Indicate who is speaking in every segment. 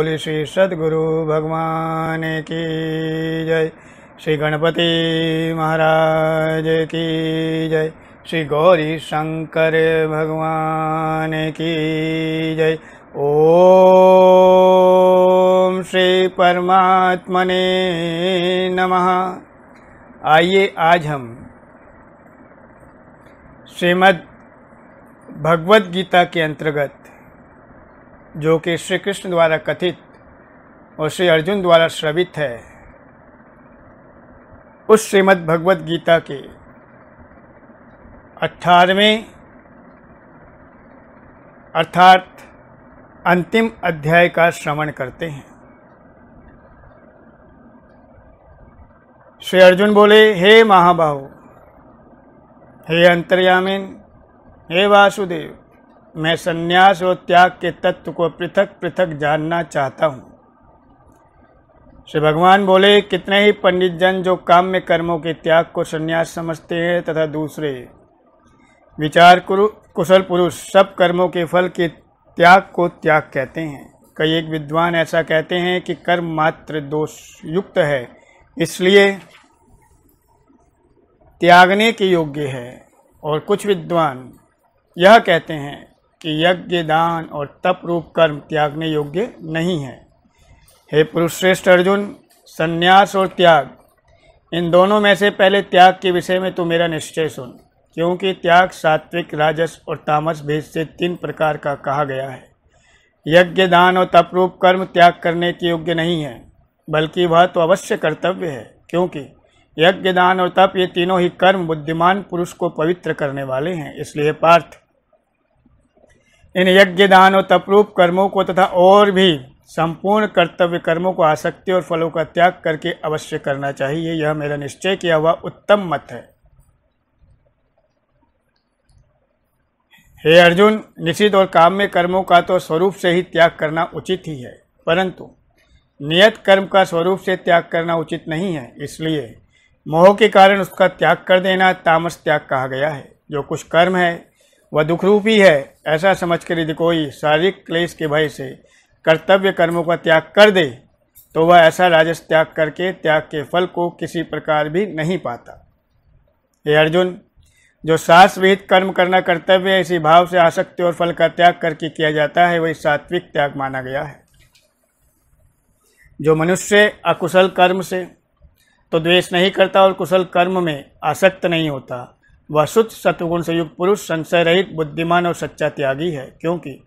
Speaker 1: बोले श्री सद्गुरु भगवान की जय। श्री गणपति महाराज की जय। श्री गौरी शंकर भगवान की जय। ओम श्री परमात्मने नमः। आइए आज हम श्रीमद् भगवद गीता के अंतर्गत, जो कि श्री कृष्ण द्वारा कथित और श्री अर्जुन द्वारा श्रवित है, उस श्रीमद् भगवद गीता के 18वें अर्थात अंतिम अध्याय का श्रवण करते हैं। श्री अर्जुन बोले, हे महाबाहु, हे अंतर्यामिन, हे वासुदेव, मैं संन्यास और त्याग के तत्व को पृथक पृथक जानना चाहता हूँ। श्री भगवान बोले, कितने ही पंडित जन जो काम्य कर्मों के त्याग को संन्यास समझते हैं तथा दूसरे विचार कुशल पुरुष सब कर्मों के फल के त्याग को त्याग कहते हैं। कई एक विद्वान ऐसा कहते हैं कि कर्म मात्र दोष युक्त है, इसलिए त्यागने के योग्य है, और कुछ विद्वान यह कहते हैं कि यज्ञ, दान और तप रूप कर्म त्यागने योग्य नहीं है। हे पुरुष श्रेष्ठ अर्जुन, संन्यास और त्याग, इन दोनों में से पहले त्याग के विषय में तो मेरा निश्चय सुन, क्योंकि त्याग सात्विक, राजस और तामस भेद से 3 प्रकार का कहा गया है। यज्ञ, दान और तप रूप कर्म त्याग करने के योग्य नहीं है, बल्कि वह तो अवश्य कर्तव्य है, क्योंकि यज्ञ, दान और तप ये तीनों ही कर्म बुद्धिमान पुरुष को पवित्र करने वाले हैं। इसलिए पार्थ, इन यज्ञ, दान और तप रूप कर्मों को तथा और भी संपूर्ण कर्तव्य कर्मों को आसक्ति और फलों का त्याग करके अवश्य करना चाहिए। यह मेरा निश्चय किया हुआ उत्तम मत है। हे अर्जुन, निषिद्ध और काम्य कर्मों का तो स्वरूप से ही त्याग करना उचित ही है, परंतु नियत कर्म का स्वरूप से त्याग करना उचित नहीं है। इसलिए मोह के कारण उसका त्याग कर देना तामस त्याग कहा गया है। जो कुछ कर्म है वह दुखरूपी है, ऐसा समझकर यदि कोई शारीरिक क्लेश के भय से कर्तव्य कर्मों का त्याग कर दे, तो वह ऐसा राजस त्याग करके त्याग के फल को किसी प्रकार भी नहीं पाता। हे अर्जुन, जो शास्त्र विहित कर्म करना कर्तव्य है, इसी भाव से आसक्ति और फल का त्याग करके किया जाता है, वही सात्विक त्याग माना गया है। जो मनुष्य अकुशल कर्म से तो द्वेष नहीं करता और कुशल कर्म में आसक्त नहीं होता, वह शुद्ध सत्वगुण से युक्त पुरुष, संशय रहित, बुद्धिमान और सच्चा त्यागी है। क्योंकि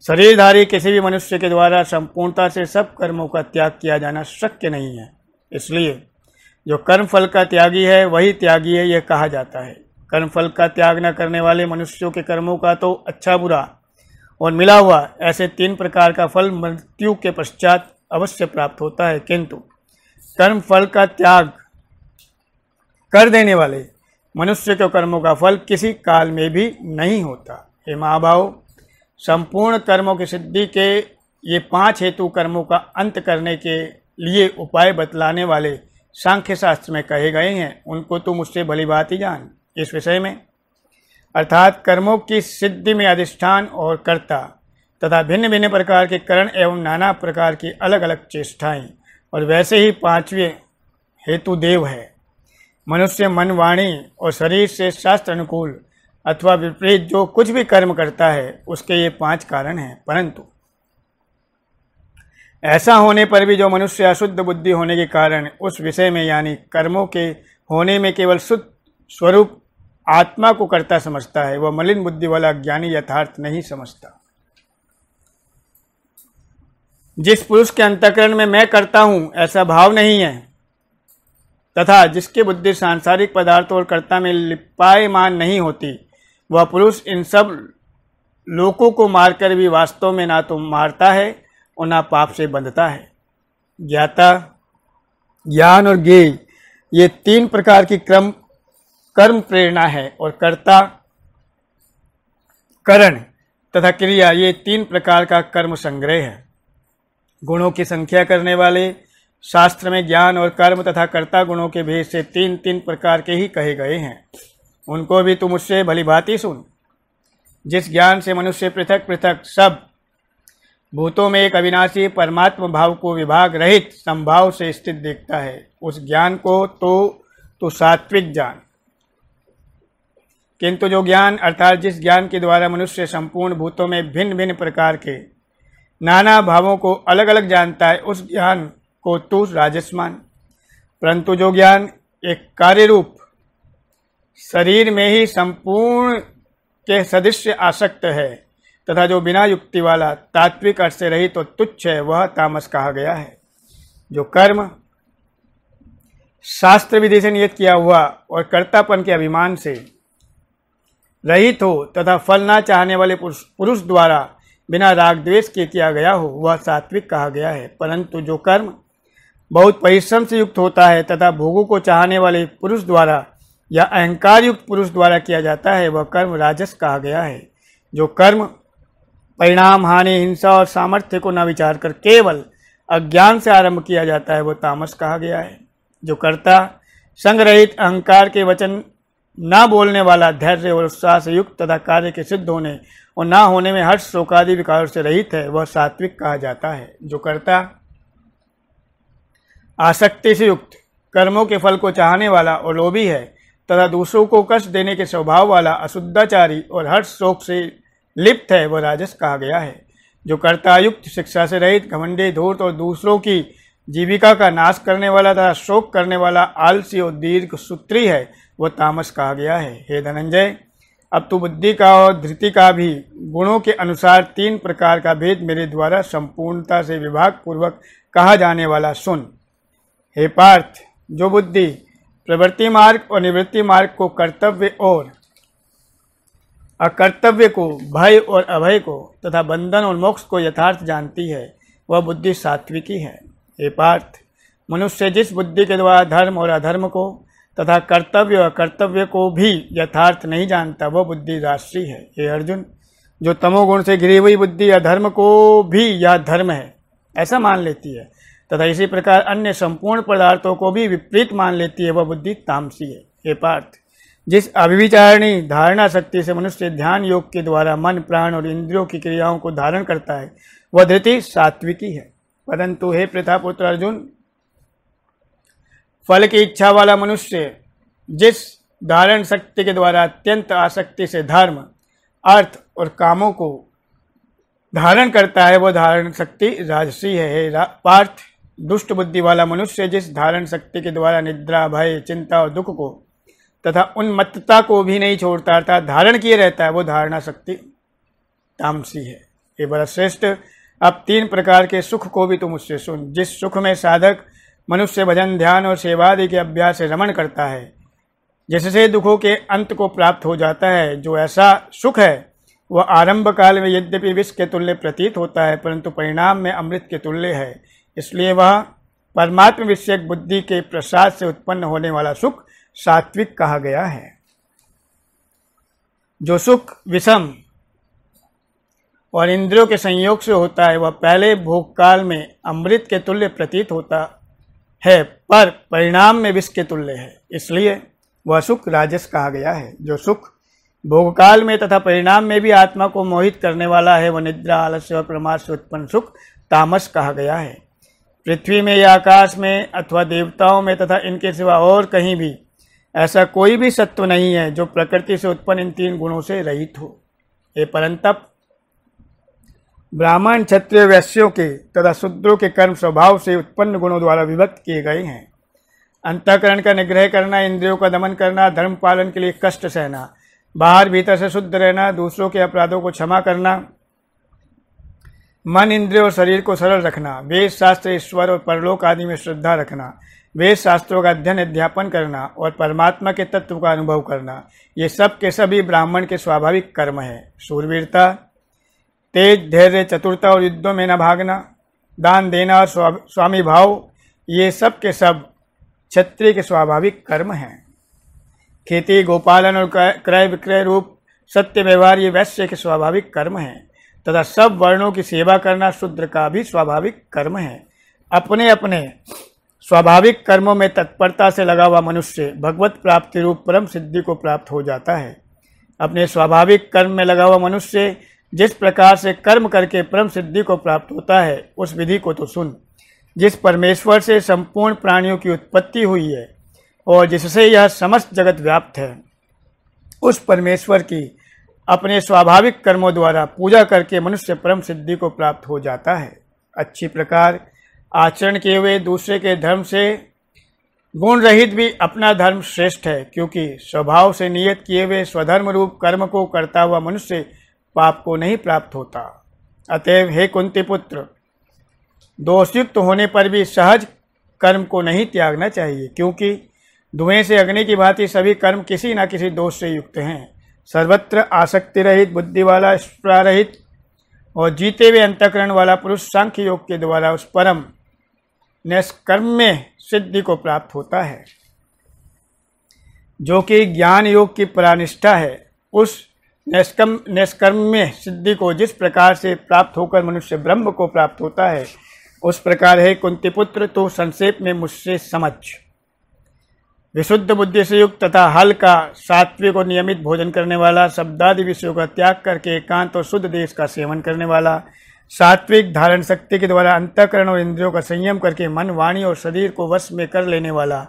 Speaker 1: शरीरधारी किसी भी मनुष्य के द्वारा संपूर्णता से सब कर्मों का त्याग किया जाना शक्य नहीं है। इसलिए जो कर्म फल का त्यागी है वही त्यागी है, यह कहा जाता है। कर्म फल का त्याग न करने वाले मनुष्यों के कर्मों का तो अच्छा बुरा और मिला हुआ ऐसे 3 प्रकार का फल मृत्यु के पश्चात अवश्य प्राप्त होता है, किंतु कर्म फल का त्याग कर देने वाले मनुष्य के कर्मों का फल किसी काल में भी नहीं होता। हे महाभाव, संपूर्ण कर्मों की सिद्धि के ये 5 हेतु कर्मों का अंत करने के लिए उपाय बतलाने वाले सांख्य शास्त्र में कहे गए हैं, उनको तू मुझसे भली बात ही जान। इस विषय में अर्थात कर्मों की सिद्धि में अधिष्ठान और कर्ता तथा भिन्न भिन्न प्रकार के करण एवं नाना प्रकार की अलग अलग चेष्टाएं, और वैसे ही 5वें हेतु देव है। मनुष्य मन, वाणी और शरीर से शास्त्र अनुकूल अथवा विपरीत जो कुछ भी कर्म करता है, उसके ये 5 कारण हैं। परंतु ऐसा होने पर भी जो मनुष्य अशुद्ध बुद्धि होने के कारण उस विषय में यानी कर्मों के होने में केवल शुद्ध स्वरूप आत्मा को कर्ता समझता है, वह मलिन बुद्धि वाला ज्ञानी यथार्थ नहीं समझता। जिस पुरुष के अंतःकरण में मैं करता हूँ ऐसा भाव नहीं है, तथा जिसकी बुद्धि सांसारिक पदार्थों और कर्ता में लिपायमान नहीं होती, वह पुरुष इन सब लोकों को मारकर भी वास्तव में ना तो मारता है और ना पाप से बंधता है। ज्ञाता, ज्ञान और ज्ञेय ये 3 प्रकार की कर्म प्रेरणा है, और कर्ता, करण तथा क्रिया ये 3 प्रकार का कर्म संग्रह है। गुणों की संख्या करने वाले शास्त्र में ज्ञान और कर्म तथा कर्ता गुणों के भेद से 3 प्रकार के ही कहे गए हैं, उनको भी तू मुझसे भली भांति सुन। जिस ज्ञान से मनुष्य पृथक पृथक सब भूतों में एक अविनाशी परमात्मा भाव को विभाग रहित संभाव से स्थित देखता है। उस ज्ञान को तो सात्विक ज्ञान। किंतु जो ज्ञान अर्थात जिस ज्ञान के द्वारा मनुष्य संपूर्ण भूतों में भिन्न भिन्न प्रकार के नाना भावों को अलग अलग जानता है, उस ज्ञान को तो राजसमान। परंतु जो ज्ञान एक कार्य रूप शरीर में ही संपूर्ण के सदृश आसक्त है तथा जो बिना युक्ति वाला तात्विक अर्थ से रहित तो तुच्छ है, वह तामस कहा गया है। जो कर्म शास्त्र विधि से नियत किया हुआ और कर्तापन के अभिमान से रहित हो तथा फल ना चाहने वाले पुरुष द्वारा बिना राग द्वेष के किया गया हो, वह सात्विक कहा गया है। परंतु जो कर्म बहुत परिश्रम से युक्त होता है तथा भोगों को चाहने वाले पुरुष द्वारा या अहंकार युक्त पुरुष द्वारा किया जाता है, वह कर्म राजस कहा गया है। जो कर्म परिणाम, हानि, हिंसा और सामर्थ्य को न विचार कर केवल अज्ञान से आरंभ किया जाता है, वो तामस कहा गया है। जो कर्ता संग रहित अहंकार के वचन ना बोलने वाला, धैर्य और उत्साह से युक्त तथा कार्य के सिद्ध होने और ना होने में हर्ष शोकादि विकारों से रहित है, वह सात्विक कहा जाता है। जो कर्ता आसक्ति से युक्त, कर्मों के फल को चाहने वाला और लोभी है तथा दूसरों को कष्ट देने के स्वभाव वाला, अशुद्धाचारी और हर्ष शोक से लिप्त है, वह राजस कहा गया है। जो कर्तायुक्त, शिक्षा से रहित, घमंडी, धूर्त और दूसरों की जीविका का नाश करने वाला तथा शोक करने वाला, आलसी और दीर्घ सूत्री है, वह तामस कहा गया है। हे धनंजय, अब तू बुद्धि का और धृति का भी गुणों के अनुसार 3 प्रकार का भेद मेरे द्वारा संपूर्णता से विभाग पूर्वक कहा जाने वाला सुन। हे पार्थ, जो बुद्धि प्रवृत्ति मार्ग और निवृत्ति मार्ग को, कर्तव्य और अकर्तव्य को, भय और अभय को तथा बंधन और मोक्ष को यथार्थ जानती है, वह बुद्धि सात्विकी है। हे पार्थ, मनुष्य जिस बुद्धि के द्वारा धर्म और अधर्म को तथा कर्तव्य और कर्तव्य को भी यथार्थ नहीं जानता, वह बुद्धि राष्ट्रीय है। हे अर्जुन, जो तमोगुण से घिरी हुई बुद्धि अधर्म को भी यह धर्म है ऐसा मान लेती है तथा इसी प्रकार अन्य संपूर्ण पदार्थों को भी विपरीत मान लेती है, वह बुद्धि तामसी है। हे पार्थ, जिस अभिविचारणी धारणा शक्ति से मनुष्य ध्यान योग के द्वारा मन, प्राण और इंद्रियों की क्रियाओं को धारण करता है, वह धृति सात्विकी है। परंतु हे प्रथापुत्र अर्जुन, फल की इच्छा वाला मनुष्य जिस धारण शक्ति के द्वारा अत्यंत आसक्ति से धर्म, अर्थ और कामों को धारण करता है, वह धारण शक्ति राजसी है। हे पार्थ, दुष्ट बुद्धि वाला मनुष्य जिस धारण शक्ति के द्वारा निद्रा, भय, चिंता और दुख को तथा उन्मत्तता को भी नहीं छोड़ता अर्थात धारण किए रहता है, वो धारणा शक्ति तामसी है। हे बलश्रेष्ठ, अब 3 प्रकार के सुख को भी तुम मुझसे सुन। जिस सुख में साधक मनुष्य भजन, ध्यान और सेवादि के अभ्यास से रमण करता है, जिससे दुखों के अंत को प्राप्त हो जाता है, जो ऐसा सुख है वह आरंभ काल में यद्यपि विष के तुल्य प्रतीत होता है, परंतु परिणाम में अमृत के तुल्य है। इसलिए वह परमात्म विषयक बुद्धि के प्रसाद से उत्पन्न होने वाला सुख सात्विक कहा गया है। जो सुख विषम और इंद्रियों के संयोग से होता है, वह पहले भोग काल में अमृत के तुल्य प्रतीत होता है, पर परिणाम में विष के तुल्य है, इसलिए वह सुख राजस कहा गया है। जो सुख भोग काल में तथा परिणाम में भी आत्मा को मोहित करने वाला है, वह निद्रा, आलस्य और प्रमाद से उत्पन्न सुख तामस कहा गया है। पृथ्वी में या आकाश में अथवा देवताओं में तथा इनके सिवा और कहीं भी ऐसा कोई भी सत्व नहीं है जो प्रकृति से उत्पन्न इन 3 गुणों से रहित हो। हे परंतप, ब्राह्मण, क्षत्रिय, वैश्यों के तथा शूद्रों के कर्म स्वभाव से उत्पन्न गुणों द्वारा विभक्त किए गए हैं। अंतःकरण का निग्रह करना, इंद्रियों का दमन करना, धर्म पालन के लिए कष्ट सहना, बाहर भीतर से शुद्ध रहना, दूसरों के अपराधों को क्षमा करना, मन, इंद्रिय और शरीर को सरल रखना, वेद शास्त्र, ईश्वर और परलोक आदि में श्रद्धा रखना, वेद शास्त्रों का अध्ययन अध्यापन करना और परमात्मा के तत्व का अनुभव करना, ये सब के सभी ब्राह्मण के स्वाभाविक कर्म है। शूरवीरता, तेज, धैर्य, चतुरता और युद्धों में न भागना, दान देना और स्वामी भाव, ये सब के सब क्षत्रिय के स्वाभाविक कर्म हैं। खेती, गोपालन और क्रय विक्रय रूप सत्य व्यवहार, ये वैश्य के स्वाभाविक कर्म हैं तथा सब वर्णों की सेवा करना शूद्र का भी स्वाभाविक कर्म है। अपने अपने स्वाभाविक कर्मों में तत्परता से लगा हुआ मनुष्य भगवत प्राप्ति रूप परम सिद्धि को प्राप्त हो जाता है। अपने स्वाभाविक कर्म में लगा हुआ मनुष्य जिस प्रकार से कर्म करके परम सिद्धि को प्राप्त होता है उस विधि को तो सुन। जिस परमेश्वर से संपूर्ण प्राणियों की उत्पत्ति हुई है और जिससे यह समस्त जगत व्याप्त है, उस परमेश्वर की अपने स्वाभाविक कर्मों द्वारा पूजा करके मनुष्य परम सिद्धि को प्राप्त हो जाता है। अच्छी प्रकार आचरण किए हुए दूसरे के धर्म से गुण रहित भी अपना धर्म श्रेष्ठ है, क्योंकि स्वभाव से नियत किए हुए स्वधर्म रूप कर्म को करता हुआ मनुष्य पाप को नहीं प्राप्त होता। अतएव हे कुंती पुत्र, दोषयुक्त होने पर भी सहज कर्म को नहीं त्यागना चाहिए, क्योंकि धुएं से अग्नि की भांति सभी कर्म किसी न किसी दोष से युक्त हैं। सर्वत्र आसक्ति रहित, बुद्धि वाला, स्पृहा रहित और जीते हुए अंतःकरण वाला पुरुष सांख्य योग के द्वारा उस परम निष्कर्म्य सिद्धि को प्राप्त होता है, जो कि ज्ञान योग की परानिष्ठा है। उस निष्कर्म्य सिद्धि को जिस प्रकार से प्राप्त होकर मनुष्य ब्रह्म को प्राप्त होता है, उस प्रकार है कुंती पुत्र तो संक्षेप में मुझसे समझ। विशुद्ध बुद्धि से युक्त तथा हल्का, सात्विक और नियमित भोजन करने वाला, शब्दादि विषयों का त्याग करके एकांत और शुद्ध देश का सेवन करने वाला, सात्विक धारण शक्ति के द्वारा अंतःकरण और इंद्रियों का संयम करके मन, वाणी और शरीर को वश में कर लेने वाला,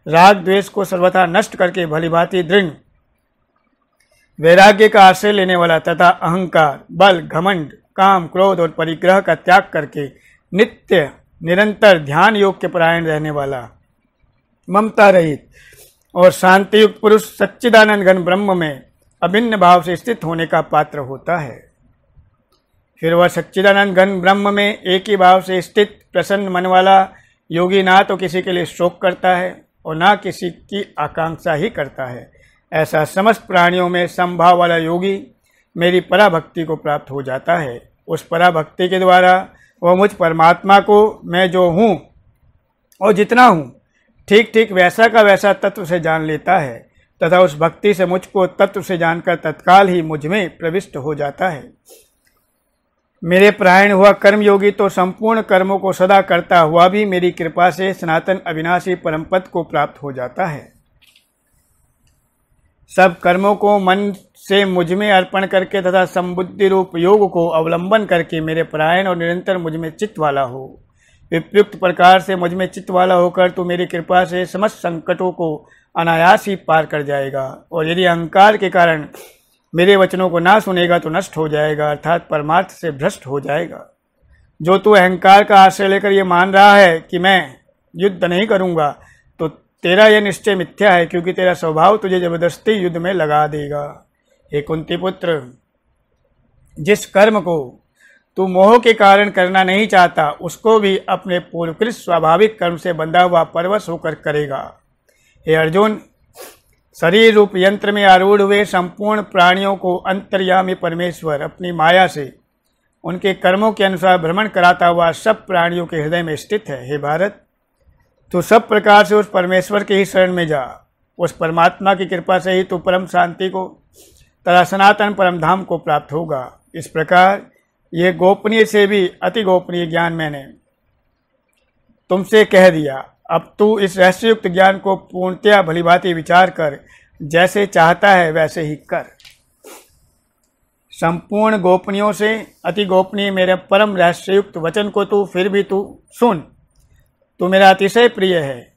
Speaker 1: राग द्वेष को सर्वथा नष्ट करके भलीभांति दृढ़ वैराग्य का आश्रय लेने वाला तथा अहंकार, बल, घमंड, काम, क्रोध और परिग्रह का त्याग करके नित्य निरंतर ध्यान योग के परायण रहने वाला, ममता रहित और शांति युक्त पुरुष सच्चिदानंद घन ब्रह्म में अभिन्न भाव से स्थित होने का पात्र होता है। फिर वह सच्चिदानंद घन ब्रह्म में एक ही भाव से स्थित प्रसन्न मन वाला योगी ना तो किसी के लिए शोक करता है और ना किसी की आकांक्षा ही करता है। ऐसा समस्त प्राणियों में समभाव वाला योगी मेरी पराभक्ति को प्राप्त हो जाता है। उस पराभक्ति के द्वारा वह मुझ परमात्मा को मैं जो हूँ और जितना हूँ ठीक ठीक वैसा का वैसा तत्व से जान लेता है तथा उस भक्ति से मुझको तत्व से जानकर तत्काल ही मुझ में प्रविष्ट हो जाता है। मेरे परायण हुआ कर्मयोगी तो संपूर्ण कर्मों को सदा करता हुआ भी मेरी कृपा से सनातन अविनाशी परम पद को प्राप्त हो जाता है। सब कर्मों को मन से मुझ में अर्पण करके तथा संबुद्धि रूप योग को अवलंबन करके मेरे परायण और निरंतर मुझ में चित्त वाला हो। विप्रयुक्त प्रकार से मुझ में चित्त वाला होकर तू मेरी कृपा से समस्त संकटों को अनायास ही पार कर जाएगा, और यदि अहंकार के कारण मेरे वचनों को ना सुनेगा तो नष्ट हो जाएगा, अर्थात परमार्थ से भ्रष्ट हो जाएगा। जो तू अहंकार का आश्रय लेकर ये मान रहा है कि मैं युद्ध नहीं करूंगा, तो तेरा यह निश्चय मिथ्या है, क्योंकि तेरा स्वभाव तुझे जबरदस्ती युद्ध में लगा देगा। हे कुंती पुत्र, जिस कर्म को तू मोह के कारण करना नहीं चाहता, उसको भी अपने पूर्वकृत स्वाभाविक कर्म से बंधा हुआ परवश होकर करेगा। हे अर्जुन, शरीर रूप यंत्र में आरूढ़ हुए संपूर्ण प्राणियों को अंतर्यामी परमेश्वर अपनी माया से उनके कर्मों के अनुसार भ्रमण कराता हुआ सब प्राणियों के हृदय में स्थित है। हे भारत, तू सब प्रकार से उस परमेश्वर के ही शरण में जा। उस परमात्मा की कृपा से ही तू परम शांति को तथा सनातन परम धाम को प्राप्त होगा। इस प्रकार ये गोपनीय से भी अति गोपनीय ज्ञान मैंने तुमसे कह दिया। अब तू इस रहस्ययुक्त ज्ञान को पूर्णतया भलीभांति विचार कर, जैसे चाहता है वैसे ही कर। संपूर्ण गोपनीयों से अति गोपनीय मेरे परम रहस्ययुक्त वचन को तू फिर भी तू सुन। तू मेरा अतिशय प्रिय है,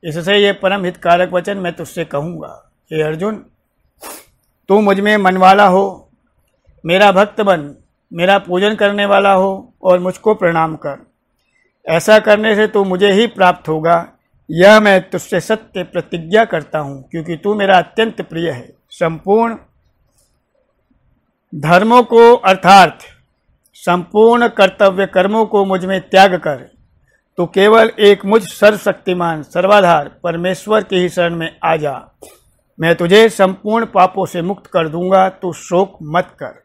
Speaker 1: इससे ये परम हितकारक वचन मैं तुझसे कहूँगा। हे अर्जुन, तू मुझ में मनवाला हो, मेरा भक्त बन, मेरा पूजन करने वाला हो और मुझको प्रणाम कर। ऐसा करने से तू मुझे ही प्राप्त होगा, यह मैं तुझसे सत्य प्रतिज्ञा करता हूँ, क्योंकि तू मेरा अत्यंत प्रिय है। संपूर्ण धर्मों को अर्थात संपूर्ण कर्तव्य कर्मों को मुझ में त्याग कर तो केवल एक मुझ सर्वशक्तिमान सर्वाधार परमेश्वर की ही शरण में आ जा। मैं तुझे संपूर्ण पापों से मुक्त कर दूंगा, तू शोक मत कर।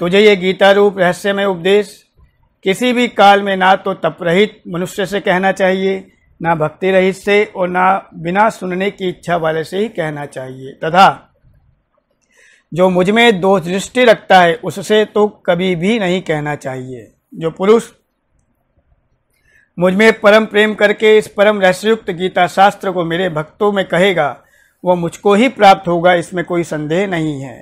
Speaker 1: तुझे ये गीता रूप रहस्यमय उपदेश किसी भी काल में ना तो तप रहित मनुष्य से कहना चाहिए, ना भक्ति रहित से, और ना बिना सुनने की इच्छा वाले से ही कहना चाहिए, तथा जो मुझ में दोष दृष्टि रखता है उससे तो कभी भी नहीं कहना चाहिए। जो पुरुष मुझ में परम प्रेम करके इस परम रहस्ययुक्त गीता शास्त्र को मेरे भक्तों में कहेगा, वह मुझको ही प्राप्त होगा, इसमें कोई संदेह नहीं है।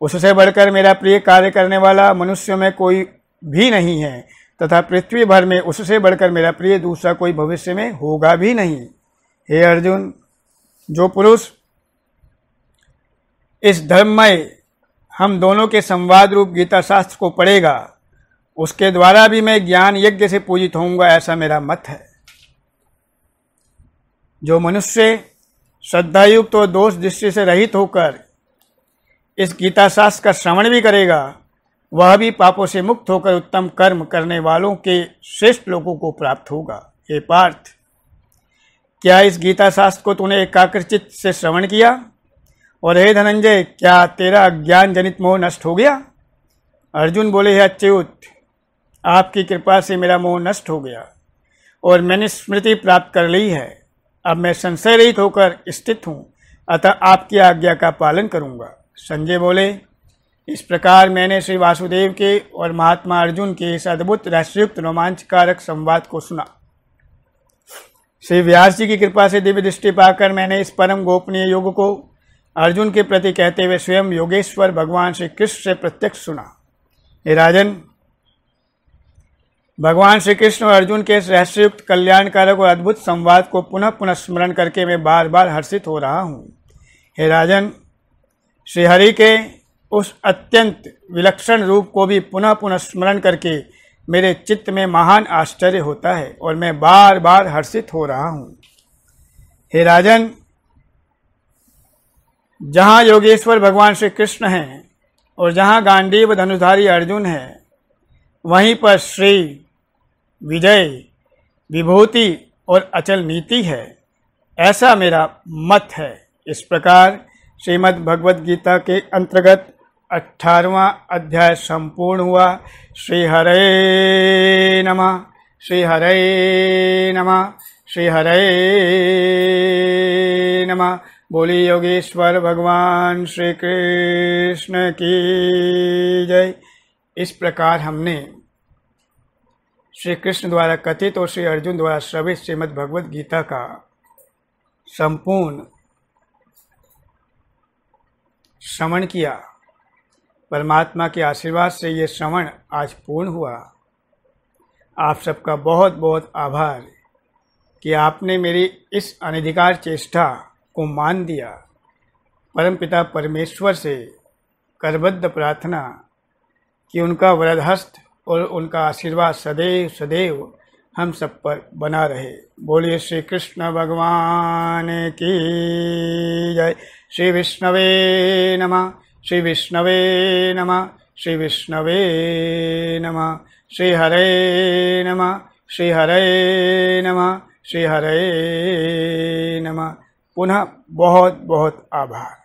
Speaker 1: उससे बढ़कर मेरा प्रिय कार्य करने वाला मनुष्य में कोई भी नहीं है तथा पृथ्वी भर में उससे बढ़कर मेरा प्रिय दूसरा कोई भविष्य में होगा भी नहीं। हे अर्जुन, जो पुरुष इस धर्ममय हम दोनों के संवाद रूप गीता शास्त्र को पढ़ेगा उसके द्वारा भी मैं ज्ञान यज्ञ से पूजित होऊंगा, ऐसा मेरा मत है। जो मनुष्य श्रद्धायुक्त और दोष दृष्टि से रहित होकर इस गीता शास्त्र का श्रवण भी करेगा वह भी पापों से मुक्त होकर उत्तम कर्म करने वालों के श्रेष्ठ लोगों को प्राप्त होगा। हे पार्थ, क्या इस गीता शास्त्र को तूने एकाग्रचित्त से श्रवण किया? और हे धनंजय, क्या तेरा अज्ञान जनित मोह नष्ट हो गया? अर्जुन बोले, हे अच्युत, आपकी कृपा से मेरा मोह नष्ट हो गया और मैंने स्मृति प्राप्त कर ली है। अब मैं संशय रहित होकर स्थित हूँ, अतः आपकी आज्ञा का पालन करूँगा। संजय बोले, इस प्रकार मैंने श्री वासुदेव के और महात्मा अर्जुन के इस अद्भुत रहस्ययुक्त रोमांचकारक संवाद को सुना। श्री व्यास जी की कृपा से दिव्य दृष्टि पाकर मैंने इस परम गोपनीय योग को अर्जुन के प्रति कहते हुए स्वयं योगेश्वर भगवान श्री कृष्ण से प्रत्यक्ष सुना। हे राजन, भगवान श्री कृष्ण और अर्जुन के इस रहस्ययुक्त कल्याणकारक और अद्भुत संवाद को पुनः पुनः स्मरण करके मैं बार बार हर्षित हो रहा हूँ। हे राजन, श्री हरि के उस अत्यंत विलक्षण रूप को भी पुनः पुनः स्मरण करके मेरे चित्त में महान आश्चर्य होता है और मैं बार बार हर्षित हो रहा हूँ। हे राजन, जहाँ योगेश्वर भगवान श्री कृष्ण हैं और जहाँ गांडीव धनुधारी अर्जुन है, वहीं पर श्री विजय, विभूति और अचल नीति है, ऐसा मेरा मत है। इस प्रकार श्रीमद् भगवद गीता के अंतर्गत 18वां अध्याय संपूर्ण हुआ। श्री हरे नमः, श्री हरे नमः, श्री हरे नमः। बोली योगेश्वर भगवान श्री कृष्ण की जय। इस प्रकार हमने श्री कृष्ण द्वारा कथित और श्री अर्जुन द्वारा श्रवित श्रीमद् भगवद गीता का संपूर्ण श्रवण किया। परमात्मा के आशीर्वाद से ये श्रवण आज पूर्ण हुआ। आप सबका बहुत बहुत आभार कि आपने मेरी इस अनधिकार चेष्टा को मान दिया। परमपिता परमेश्वर से करबद्ध प्रार्थना कि उनका वरदहस्त और उनका आशीर्वाद सदैव सदैव हम सब पर बना रहे। बोलिए श्री कृष्ण भगवान की जय। श्री विष्णवे नमः, श्री विष्णवे नमः, श्री विष्णवे नमः। श्री हरे नमः, श्री हरे नमः, श्री हरे नमः। पुनः बहुत बहुत आभार।